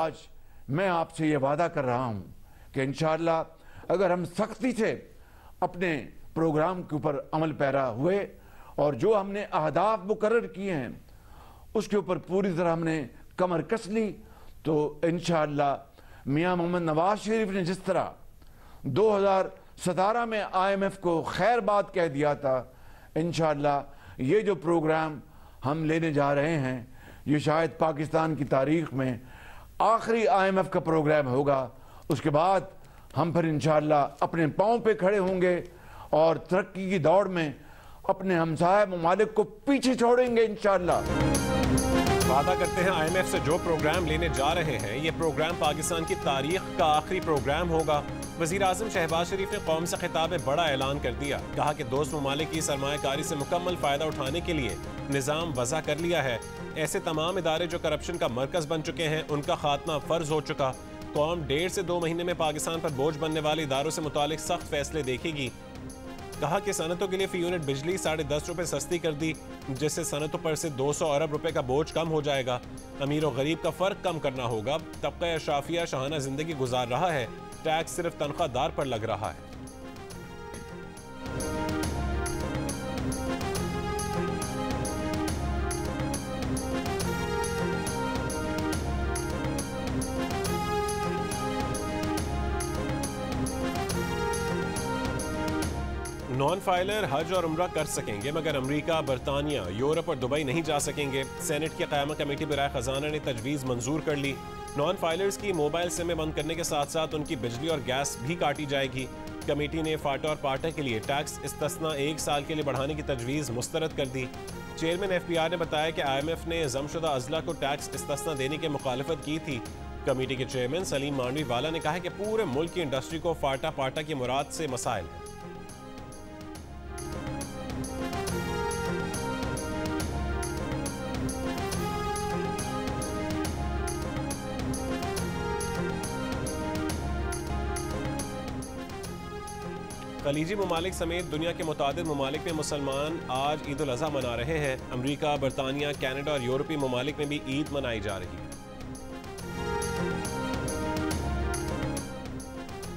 आज मैं आपसे ये वादा कर रहा हूँ कि इंशाअल्लाह अगर हम सख्ती से अपने प्रोग्राम के ऊपर अमल पैरा हुए और जो हमने अहदाफ मुकर्रर किए हैं उसके ऊपर पूरी तरह हमने कमर कस ली, तो इंशाअल्लाह मियां मोहम्मद नवाज शरीफ ने जिस तरह 2017 में IMF को खैर बात कह दिया था, इंशाअल्लाह ये जो प्रोग्राम हम लेने जा रहे हैं ये शायद पाकिस्तान की तारीख में आखिरी IMF का प्रोग्राम होगा। उसके बाद हम फिर इंशाअल्लाह अपने पाँव पे खड़े होंगे और तरक्की की दौड़ में अपने हमसाया ममालिक को पीछे छोड़ेंगे इंशाअल्लाह। वादा करते हैं IMF से जो प्रोग्राम लेने जा रहे हैं ये प्रोग्राम पाकिस्तान की तारीख का आखिरी प्रोग्राम होगा। वज़ीर आज़म शहबाज शरीफ ने कौम से खिताब में बड़ा ऐलान कर दिया। कहा कि दोस्त ममालिक की सरमायाकारी से मुकम्मल फ़ायदा उठाने के लिए निज़ाम वज़ा कर लिया है। ऐसे तमाम इदारे जो करप्शन का मरकज़ बन चुके हैं उनका खात्मा फ़र्ज हो चुका। कौम 1.5 से 2 महीने में पाकिस्तान पर बोझ बनने वाले इदारों से मुतालिक सख्त फैसले देखेगी। कहा कि सनतों के लिए फी यूनिट बिजली 10.5 रुपये सस्ती कर दी, जिससे सनतों पर से 200 अरब रुपए का बोझ कम हो जाएगा। अमीर और गरीब का फ़र्क कम करना होगा। तबका अशराफिया शाहाना जिंदगी गुजार रहा है, टैक्स सिर्फ तनख्वाहदार पर लग रहा है। नॉन फाइलर हज और उम्रा कर सकेंगे मगर अमेरिका, बरतानिया, यूरोप और दुबई नहीं जा सकेंगे। सेनेट की क़यामा कमेटी बराए खजाना ने तजवीज़ मंजूर कर ली। नॉन फाइलर्स की मोबाइल सिमें बंद करने के साथ साथ उनकी बिजली और गैस भी काटी जाएगी। कमेटी ने फाटा और पाटा के लिए टैक्स इस्तिस्ना 1 साल के लिए बढ़ाने की तजवीज़ मुस्तरद कर दी। चेयरमैन FBR ने बताया कि IMF ने ज़मशुदा अजला को टैक्स इस्तिस्ना देने की मुखालफत की थी। कमेटी के चेयरमैन सलीम मांडवी वाला ने कहा कि पूरे मुल्क की इंडस्ट्री को फाटा पाटा की मुराद से मसाइल है। खलीजी ममालिक समेत दुनिया के मुतादिद ममालिक में मुसलमान आज ईद उल अज़हा मना रहे हैं। अमरीका, बरतानिया, कनाडा और यूरोपीय ममालिक में भी ईद मनाई जा रही है।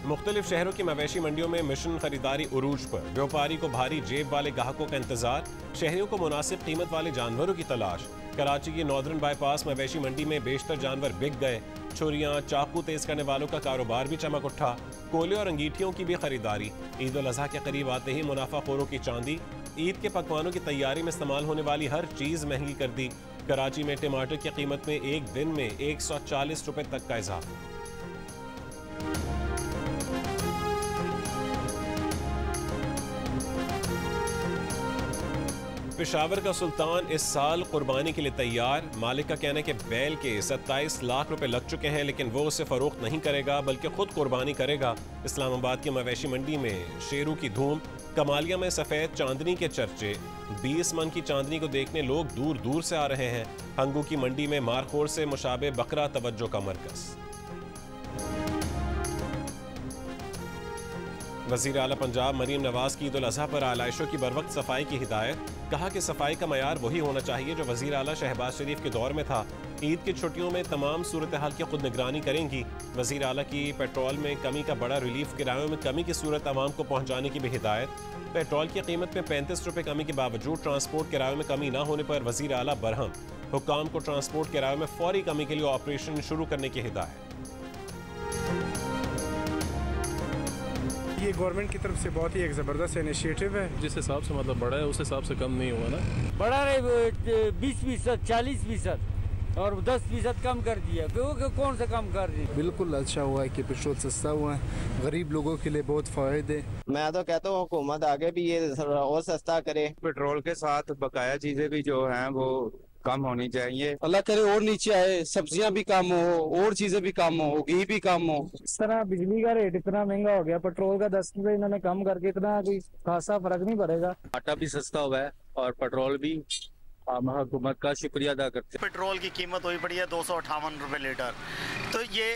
मुख्तलिफ शहरों की मवेशी मंडियों में मिशन खरीदारी उरूज पर। व्यापारी को भारी जेब वाले ग्राहकों का इंतजार, शहरियों को मुनासिब कीमत वाले जानवरों की तलाश। कराची की नॉर्दर्न बाईपास मवेशी मंडी में बेशतर जानवर बिक गए। छुरियां, चाकू तेज करने वालों का कारोबार भी चमक उठा। कोले और अंगीठियों की भी खरीदारी। ईद उल अज़हा के करीब आते ही मुनाफाखोरों की चांदी। ईद के पकवानों की तैयारी में इस्तेमाल होने वाली हर चीज़ महंगी कर दी। कराची में टमाटर की कीमत में एक दिन में 140 रुपए तक का इजाफा। पेशावर का सुल्तान इस साल कुर्बानी के लिए तैयार। मालिक का कहना है कि बैल के 27 लाख रुपए लग चुके हैं, लेकिन वो उसे फरोख्त नहीं करेगा बल्कि खुद कुर्बानी करेगा। इस्लामाबाद की मवेशी मंडी में शेरों की धूम। कमालिया में सफ़ेद चांदनी के चर्चे। 20 मन की चांदनी को देखने लोग दूर दूर से आ रहे हैं। हंगू की मंडी में मारखोर से मुशाबे बकरा तवज्जो का मरकज। वज़ीर आला पंजाब मरीम नवाज की ईद उल अज़हा पर आलाइशों की बरवक्त सफाई की हिदायत। कहा कि सफाई का मयार वही होना चाहिए जो वज़ीर आला शहबाज शरीफ के दौर में था। ईद की छुट्टियों में तमाम सूरत हाल की खुद निगरानी करेंगी। वज़ीर आला की पेट्रोल में कमी का बड़ा रिलीफ, किरायों में कमी की सूरत आवाम को पहुँचाने की भी हिदायत। पेट्रोल की कीमत में 35 रुपये कमी के बावजूद ट्रांसपोर्ट किरायों में कमी न होने पर वज़ीर आला बरहम। हुक्काम को ट्रांसपोर्ट किरायों में फौरी कमी के लिए ऑपरेशन शुरू करने की हिदायत। ये गवर्नमेंट की तरफ से बहुत ही एक ज़बरदस्त इनिशिएटिव है। जिस हिसाब से मतलब बढ़ा है उस हिसाब से कम नहीं हुआ ना। बढ़ा रहे 20%, 40% और 10% कम कर दिया। कौन सा कम कर दिया? बिल्कुल अच्छा हुआ है कि पेट्रोल सस्ता हुआ है, गरीब लोगों के लिए बहुत फायदे। मैं तो कहता हूँ हुकूमत आगे भी ये और सस्ता करे। पेट्रोल के साथ बकाया चीजें भी जो हैं वो कम होनी चाहिए। अल्लाह करे और नीचे आए, सब्जियां भी कम हो और चीजें भी कम हो, घी भी कम हो। इस तरह बिजली का रेट इतना महंगा हो गया, पेट्रोल का 10 रुपए इन्होंने कम करके इतना कोई खासा फर्क नहीं पड़ेगा। आटा भी सस्ता हुआ है और पेट्रोल भी। हम हुकूमत का शुक्रिया अदा करते हैं। पेट्रोल की कीमत हुई पड़ी है 258 रुपए लीटर, तो ये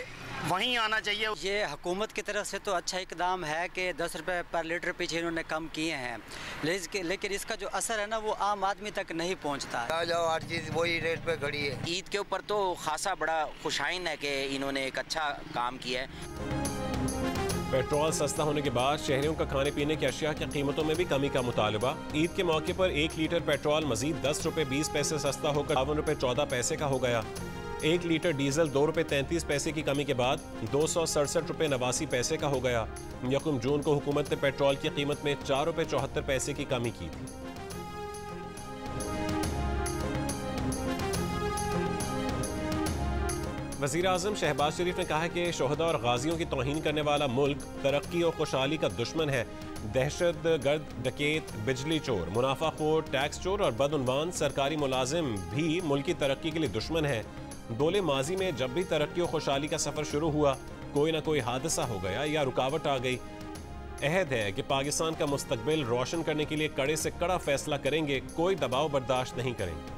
वहीं आना चाहिए। ये हुकूमत की तरफ से तो अच्छा इकदाम है कि 10 रुपये पर लीटर पीछे इन्होंने कम किए हैं, लेकिन इसका जो असर है ना वो आम आदमी तक नहीं पहुंचता। आ जाओ, हर चीज़ वही रेट पे खड़ी है। ईद के ऊपर तो खासा बड़ा खुशाइन है कि इन्होंने एक अच्छा काम किया है। पेट्रोल सस्ता होने के बाद शहरियों का खाने पीने की अशिया की कीमतों में भी कमी का मुतालबा। ईद के मौके पर 1 लीटर पेट्रोल मजीद 10 रुपये 20 पैसे सस्ता होकर 52 रुपये 14 पैसे का हो गया। 1 लीटर डीजल 2 रुपये 33 पैसे की कमी के बाद 267 रुपये 89 पैसे का हो गया। यकम जून को हुकूमत ने पेट्रोल की कीमत में 4 रुपये 74 पैसे की कमी की थी। वज़ीर आज़म शहबाज शरीफ ने कहा है कि शोहदा और गाजियों की तौहीन करने वाला मुल्क तरक्की और खुशहाली का दुश्मन है। दहशत गर्द, डकैत, बिजली चोर, मुनाफाखोर, टैक्स चोर और बदउनवान सरकारी मुलाजिम भी मुल्क की तरक्की के लिए दुश्मन है। दोले माजी में जब भी तरक्की और खुशहाली का सफ़र शुरू हुआ, कोई ना कोई हादसा हो गया या रुकावट आ गई। अहद है कि पाकिस्तान का मुस्तकबिल रोशन करने के लिए कड़े से कड़ा फैसला करेंगे, कोई दबाव बर्दाश्त नहीं करेंगे।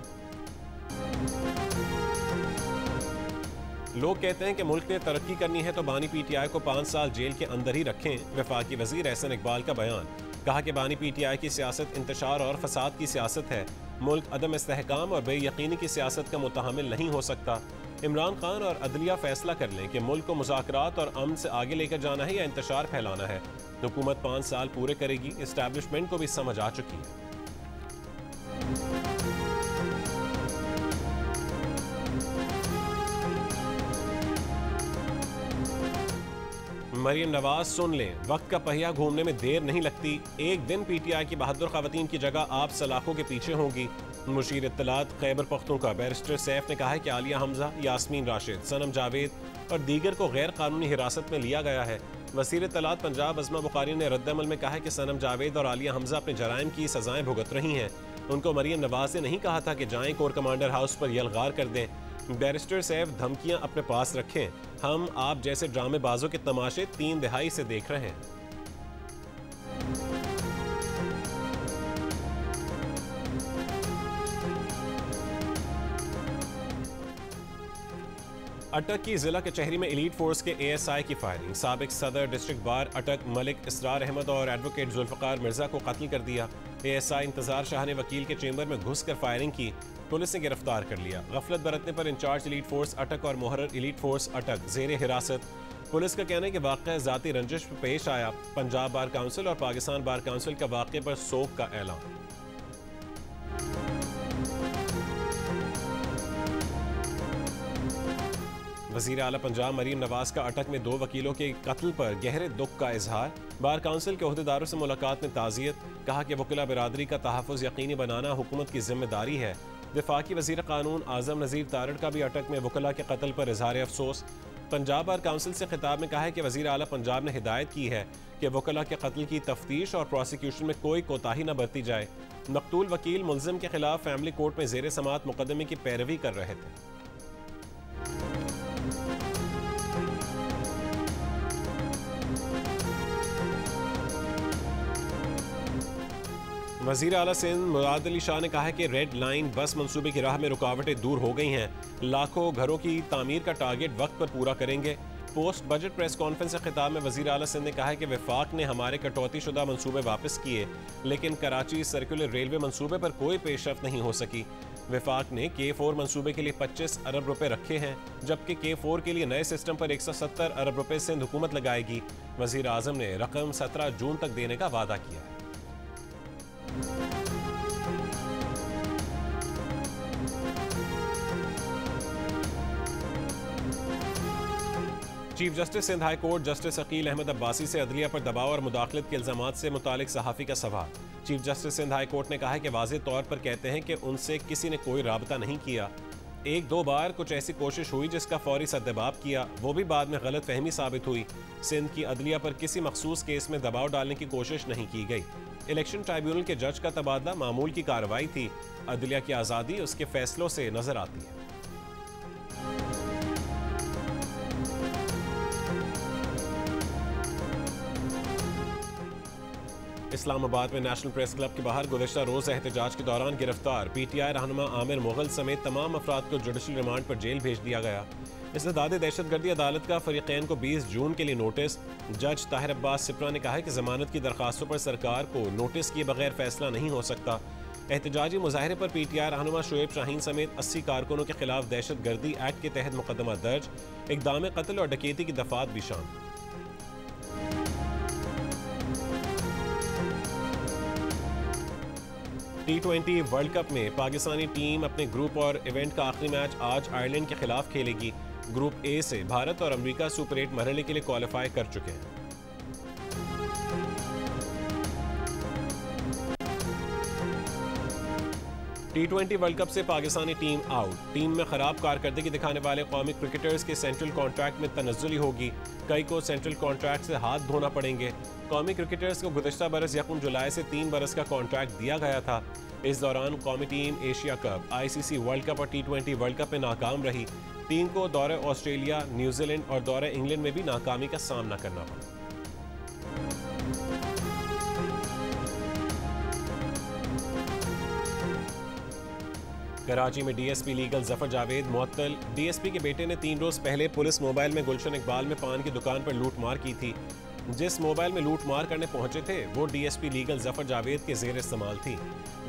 लोग कहते हैं कि मुल्क ने तरक्की करनी है तो बानी पीटीआई को 5 साल जेल के अंदर ही रखें। वफाकी वजीर एहसन इकबाल का बयान। कहा कि बानी पीटीआई की सियासत इंतशार और फसाद की सियासत है। मुल्क अदम इस्तेहकाम और बेयकीनी की सियासत का मुतहमिल नहीं हो सकता। इमरान खान और अदलिया फैसला कर लें कि मुल्क को मुज़ाकरात और अमन से आगे लेकर जाना है या इंतशार फैलाना है। हुकूमत 5 साल पूरे करेगी, इस्टेब्लिशमेंट को भी समझ आ चुकी है। मरियम नवाज सुन लें, वक्त का पहिया घूमने में देर नहीं लगती। एक दिन पीटीआई की बहादुर खवातीन की जगह आप सलाखों के पीछे होंगी। मुशीर इत्तलात खैबर पख्तूनख्वा बैरिस्टर सैफ ने कहा है कि आलिया हमजा, यास्मीन राशिद, सनम जावेद और दीगर को गैर कानूनी हिरासत में लिया गया है। वज़ीर इत्तलात पंजाब अज़मा बुखारी ने रद्दअमल में कहा है कि सनम जावेद और आलिया हमजा अपने जराइम की सजाएं भुगत रही हैं। उनको मरियम नवाज ने नहीं कहा था कि जाएं कोर कमांडर हाउस पर यलगार कर दें। बैरिस्टर सैफ धमकियां अपने पास रखें, हम आप जैसे ड्रामेबाजों के तमाशे 3 दहाई से देख रहे हैं। अटक की जिला कचहरी में एलीट फोर्स के ASI की फायरिंग। साबिक सदर डिस्ट्रिक्ट बार अटक मलिक इसरार अहमद और एडवोकेट जुल्फ़कार मिर्जा को कत्ल कर दिया। ASI इंतजार शाह ने वकील के चेंबर में घुसकर फायरिंग की, पुलिस ने गिरफ्तार कर लिया। गफलत बरतने पर इंचार्ज एलीट फोर्स अटक और मुहर्रर एलीट फोर्स अटक जेर हिरासत। पुलिस का कहना है कि वाक़या ज़ाती रंजिश पेश आया। पंजाब बार काउंसिल और पाकिस्तान बार काउंसिल का वाक़े पर सोग का ऐलान। वज़ीर आला पंजाब मरीम नवाज का अटक में 2 वकीलों के कत्ल पर गहरे दुख का इजहार। बार काउंसिल के अहदेदारों से मुलाकात में ताज़ियत। कहा कि वकीला बिरादरी का तहफ़्फ़ुज़ यकीनी बनाना हुकूमत की जिम्मेदारी है। वफाकी वज़ीर क़ानून आज़म नज़ीर तारड़ का भी अटक में वकला के कत्ल पर इजहार अफसोस। पंजाब बार काउंसिल से खिताब में कहा है कि वज़ीर आला पंजाब ने हिदायत की है कि वकला के कत्ल की तफ्तीश और प्रोसिक्यूशन में कोई कोताही न बरती जाए। मकतूल वकील मुल्ज़िम के खिलाफ फैमिली कोर्ट में ज़ेर समाअत मुकदमे की पैरवी कर रहे थे। वज़ीर आला सिंध मुराद अली शाह ने कहा है कि रेड लाइन बस मंसूबे की राह में रुकावटें दूर हो गई हैं। लाखों घरों की तामीर का टारगेट वक्त पर पूरा करेंगे। पोस्ट बजट प्रेस कॉन्फ्रेंस से खिताब में वज़ीर आला सिंध ने कहा है कि वफाक ने हमारे कटौती शुदा मंसूबे वापस किए, लेकिन कराची सर्कुलर रेलवे मंसूबे पर कोई पेशरफ नहीं हो सकी। वफाक ने K4 मंसूबे के लिए 25 अरब रुपए रखे हैं, जबकि K4 के लिए नए सिस्टम पर 170 अरब रुपए सिंध हुकूमत लगाएगी। वज़ीर आज़म ने रकम 17 जून तक देने का वादा किया है। Chief justice Sindh high court justice Aqeel Ahmed Abbasi से अदलिया पर दबाव और मुदाखलत के इल्जामात से मुतालिक सहाफ़ी का सवाल। Chief justice Sindh high court ने कहा है कि वाज़ेह तौर पर कहते हैं कि उनसे किसी ने कोई राबता नहीं किया। 1-2 बार कुछ ऐसी कोशिश हुई जिसका फौरी सद्दबाब किया, वो भी बाद में गलत फहमी साबित हुई। सिंध की अदलिया पर किसी मखसूस केस में दबाव डालने की कोशिश नहीं की गई। इलेक्शन ट्राइब्यूनल के जज का तबादला मामूल की कार्रवाई थी। अदलिया की आज़ादी उसके फैसलों से नजर आती है। इस्लामाबाद में नेशनल प्रेस क्लब के बाहर गुज़िश्ता रोज़ एहतजाज के दौरान गिरफ्तार PTI रहनुमा आमिर मुगल समेत तमाम अफराद को जुडिशल रिमांड पर जेल भेज दिया गया। इस्तेदाद दहशतगर्दी अदालत का फरीक़ैन को 20 जून के लिए नोटिस। जज ताहिर अब्बास सिप्रा ने कहा है कि जमानत की दरखास्तों पर सरकार को नोटिस किए बगैर फैसला नहीं हो सकता। एहतजाजी मुजाहरे पर PTI रहनुमा शुएब शाहीन समेत 80 कारकुनों के खिलाफ दहशतगर्दी एक्ट के तहत मुकदमा दर्ज। इक़दाम कत्ल और डकैती की दफात भी शामिल। T20 वर्ल्ड कप में पाकिस्तानी टीम अपने ग्रुप और इवेंट का आखिरी मैच आज आयरलैंड के खिलाफ खेलेगी। ग्रुप ए से भारत और अमेरिका सुपर 8 मरहले के लिए क्वालिफाई कर चुके हैं। T20 वर्ल्ड कप से पाकिस्तानी टीम आउट। टीम में खराब कारकर्दगी दिखाने वाले कौमी क्रिकेटर्स के सेंट्रल कॉन्ट्रैक्ट में तनज़्ज़ुली होगी। कई को सेंट्रल कॉन्ट्रैक्ट से हाथ धोना पड़ेंगे। कौमी क्रिकेटर्स को गुज़िश्ता बरस 1 जुलाई से 3 बरस का कॉन्ट्रैक्ट दिया गया था। इस दौरान कौमी team Asia cup, ICC world cup और T20 वर्ल्ड कप में नाकाम रही। टीम को दौरे ऑस्ट्रेलिया, न्यूजीलैंड और दौरे इंग्लैंड में भी नाकामी का सामना करना पड़ा। कराची में DSP लीगल जफर जावेद मुअत्तल। DSP के बेटे ने 3 रोज पहले पुलिस मोबाइल में गुलशन इकबाल में पान की दुकान पर लूटमार की थी। जिस मोबाइल में लूटमार करने पहुंचे थे वो DSP लीगल जफर जावेद के जेर इस्तेमाल थी।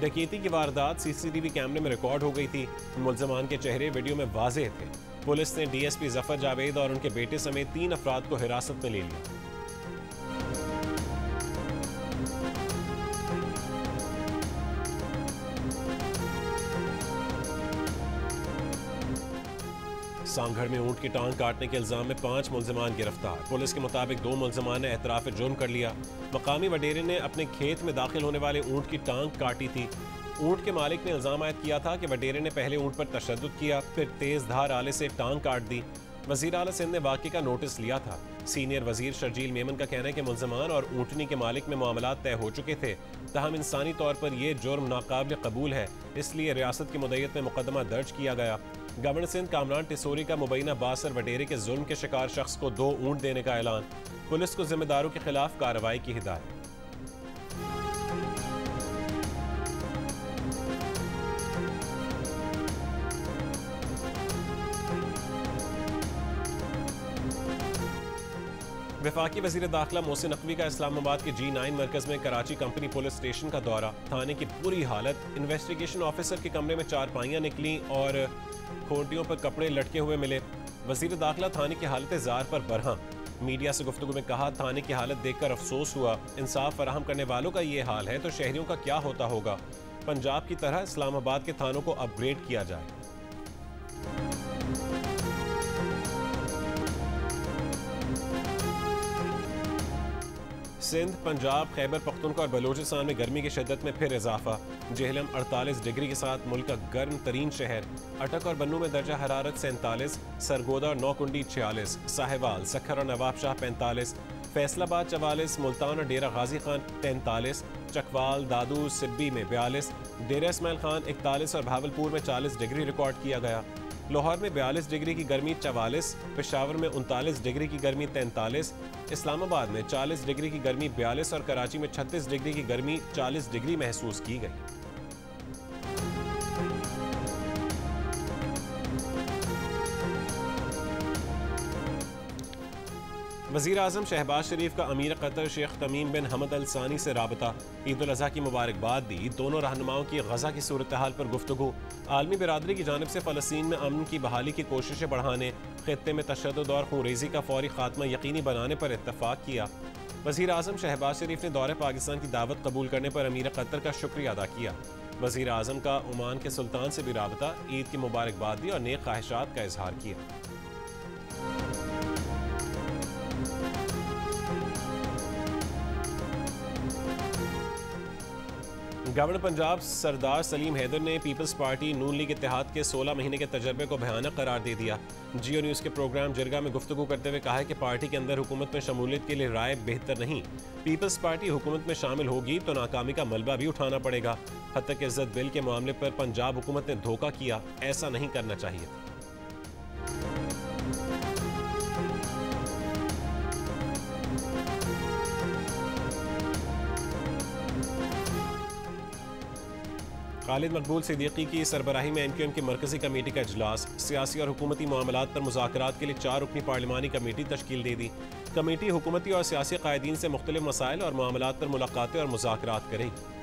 डकैती की वारदात CCTV कैमरे में रिकॉर्ड हो गई थी। मुल्ज़मान के चेहरे वीडियो में वाज़ेह थे। पुलिस ने DSP जफर जावेद और उनके बेटे समेत 3 अफराद को हिरासत में ले लिया। सांगढ़ में ऊंट की टांग काटने के इल्जाम में 5 मुल्ज़मान गिरफ्तार। पुलिस के मुताबिक 2 मुल्ज़मान ने एतराफ़ जुर्म कर लिया। मकामी वडेरे ने अपने खेत में दाखिल होने वाले ऊंट की टांग काटी थी। ऊंट के मालिक ने इल्जाम आयद किया था कि वडेरे ने पहले ऊंट पर तशद्दुद किया, फिर तेज धार आले से टांग काट दी। वज़ीर आला सिंध ने वाक़े का नोटिस लिया था। सीनियर वज़ीर शर्जील मेमन का कहना है कि मुल्ज़मान और ऊँटनी के मालिक में मामलात तय हो चुके थे। तहम इंसानी तौर पर यह जुर्म नाकाबिल कबूल है, इसलिए रियासत की मुद्दत में मुकदमा दर्ज किया गया। गवर्नर सिंध कामरान टिसोरी का मुबैना बासर वडेरे के जुल्म के शिकार शख्स को 2 ऊँट देने का ऐलान। पुलिस को जिम्मेदारों के खिलाफ कार्रवाई की हिदायत। वफाकी वज़ीर दाखिला मोहसिन नकवी का इस्लामाबाद के G9 मरकज़ में कराची कंपनी पुलिस स्टेशन का दौरा। थाने की बुरी हालत। इन्वेस्टिगेशन ऑफिसर के कमरे में चारपाइयाँ निकली और खोटियों पर कपड़े लटके हुए मिले। वज़ीर दाखिला थाने की हालत ज़ार पर बरहम। मीडिया से गुफ्तगू में कहा, थाने की हालत देखकर अफसोस हुआ। इंसाफ फराहम करने वालों का ये हाल है तो शहरियों का क्या होता होगा। पंजाब की तरह इस्लामाबाद के थानों को अपग्रेड किया जाए। सिंध, पंजाब, खैबर पख्तूनख्वा और बलूचिस्तान में गर्मी की शिद्दत में फिर इजाफा। जेहलम 48 डिग्री के साथ मुल्क का गर्म तरीन शहर। अटक और बन्नू में दर्जा हरारत 47, सरगोदा और नौकुंडी 46, साहिवाल, सखर और नवाबशाह 45, फैसलाबाद 44, मुल्तान और डेरा गाजी खान 43, चकवाल, दादू, सिब्बी में 42, डेरा इस्माइल खान 41 और भावलपुर में 40 डिग्री रिकॉर्ड किया गया। लाहौर में 42 डिग्री की गर्मी 44, पेशावर में 39 डिग्री की गर्मी 43, इस्लामाबाद में 40 डिग्री की गर्मी 42 और कराची में 36 डिग्री की गर्मी 40 डिग्री महसूस की गई। वज़ीर आज़म शहबाज शरीफ का अमीर कतर शेख तमीम बिन हमद अल सानी से राबता। ईद उल अज़हा की मुबारकबाद दी। दोनों रहनुमाओं की गज़ा की सूरत हाल पर गुफ्तगू। आलमी बिरादरी की जानिब से फ़लस्तीन में अमन की बहाली की कोशिशें बढ़ाने, ख़ित्ते में तशद्दुद और खूनरेज़ी का फौरी खात्मा यकीनी बनाने पर इत्तफ़ाक़ किया। वज़ीर आज़म शहबाज शरीफ ने दौरे पाकिस्तान की दावत कबूल करने पर अमीर कतर का शुक्रिया अदा किया। वज़ीर आज़म का ओमान के सुल्तान से भी राबता, ईद की मुबारकबाद दी और नेक ख्वाहिशात का इजहार किया। गवर्नर पंजाब सरदार सलीम हैदर ने पीपल्स पार्टी नून लीग इत्तेहाद के 16 महीने के तजर्बे को भयानक करार दे दिया। जियो न्यूज़ के प्रोग्राम जिरगा में गुफ्तगू करते हुए कहा है कि पार्टी के अंदर हुकूमत में शमूलियत के लिए राय बेहतर नहीं। पीपल्स पार्टी हुकूमत में शामिल होगी तो नाकामी का मलबा भी उठाना पड़ेगा। हत्तक इज़्ज़त बिल के मामले पर पंजाब हुकूमत ने धोखा किया, ऐसा नहीं करना चाहिए था। खालिद मकबूल सिद्दीकी की सरबराही में MQM की मरकजी कमेटी का इजलास। सियासी और हुकूमती मामलात पर मुज़ाकरात के लिए 4 रुकनी पार्लिमानी कमेटी तश्कील दे दी। कमेटी हुकूमती और सियासी कायदीन से मुख्तलिफ मसाइल और मामलात पर मुलाकातें और मुज़ाकरात करेगी।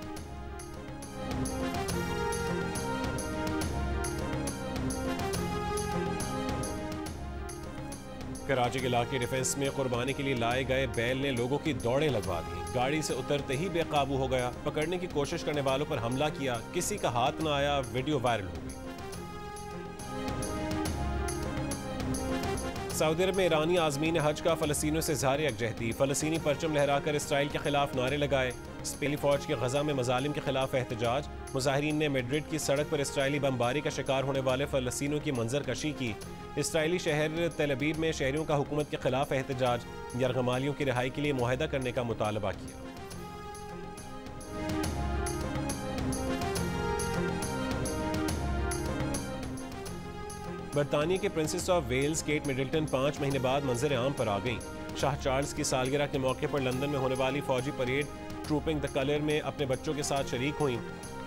कराची के इलाके डिफेंस में कुर्बानी के लिए लाए गए बैल ने लोगों की दौड़ें लगवा दी। गाड़ी से उतरते ही बेकाबू हो गया, पकड़ने की कोशिश करने वालों पर हमला किया, किसी का हाथ न आया, वीडियो वायरल हो गई। सऊदी अरब में ईरानी आज़मीन हज का फ़लस्तीनियों से इज़हार यकजहती। फ़लस्तीनी परचम लहराकर इसराइल के खिलाफ नारे लगाए। स्पेनी फ़ौज के गज़ा में मज़ालिम के खिलाफ एहतजाज। मुज़ाहिरीन ने मैड्रिड की सड़क पर इसराइली बमबारी का शिकार होने वाले फ़लस्तीनियों की मंजरकशी की। इसराइली शहर तेल अवीव में शहरियों का हुकूमत के खिलाफ एहतजाज। यरगमालियों की रिहाई के लिए मुआहदा करने का मुतालबा किया। बरतानिया के princess of Wales Kate Middleton 5 महीने बाद मंजर आम पर आ गईं। शाह चार्ल्स की सालगिरह के मौके पर लंदन में होने वाली फौजी परेड ट्रूपिंग द कलर में अपने बच्चों के साथ शरीक हुईं।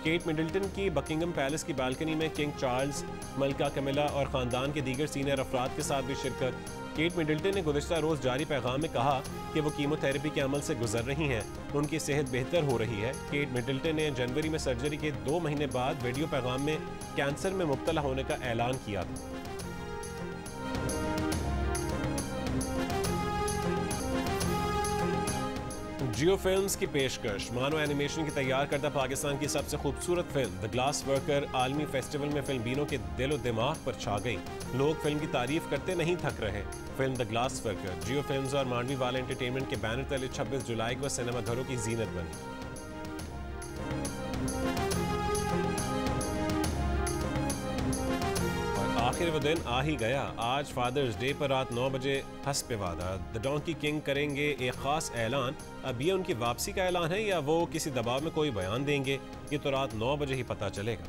केट मिडल्टन की बकिंगम पैलेस की बालकनी में किंग चार्ल्स, मलका कैमिला और ख़ानदान के दीगर सीनियर अफराद के साथ भी शिरकत। केट मिडल्टन ने गुज़िश्ता रोज़ जारी पैगाम में कहा कि वो कीमोथेरेपी के अमल से गुजर रही हैं, उनकी सेहत बेहतर हो रही है। केट मिडल्टन ने जनवरी में सर्जरी के 2 महीने बाद वीडियो पैगाम में कैंसर में मुब्तला होने का ऐलान किया था। जियो फिल्म्स की पेशकश। मानो एनिमेशन की तैयार करदा पाकिस्तान की सबसे खूबसूरत फिल्म द ग्लास वर्कर आलमी फेस्टिवल में फिल्म बीनों के दिलो दिमाग पर छा गई। लोग फिल्म की तारीफ करते नहीं थक रहे। Film the glass worker Jio films और मांडवी वाला एंटरटेनमेंट के बैनर तले 26 जुलाई को सिनेमा घरों की जीनत बनी। आखिर वो दिन आ ही गया। आज फादर्स डे पर रात 9 बजे हस्ब वादा द डोंकी किंग करेंगे एक खास ऐलान। अब ये उनकी वापसी का ऐलान है या वो किसी दबाव में कोई बयान देंगे, ये तो रात 9 बजे ही पता चलेगा।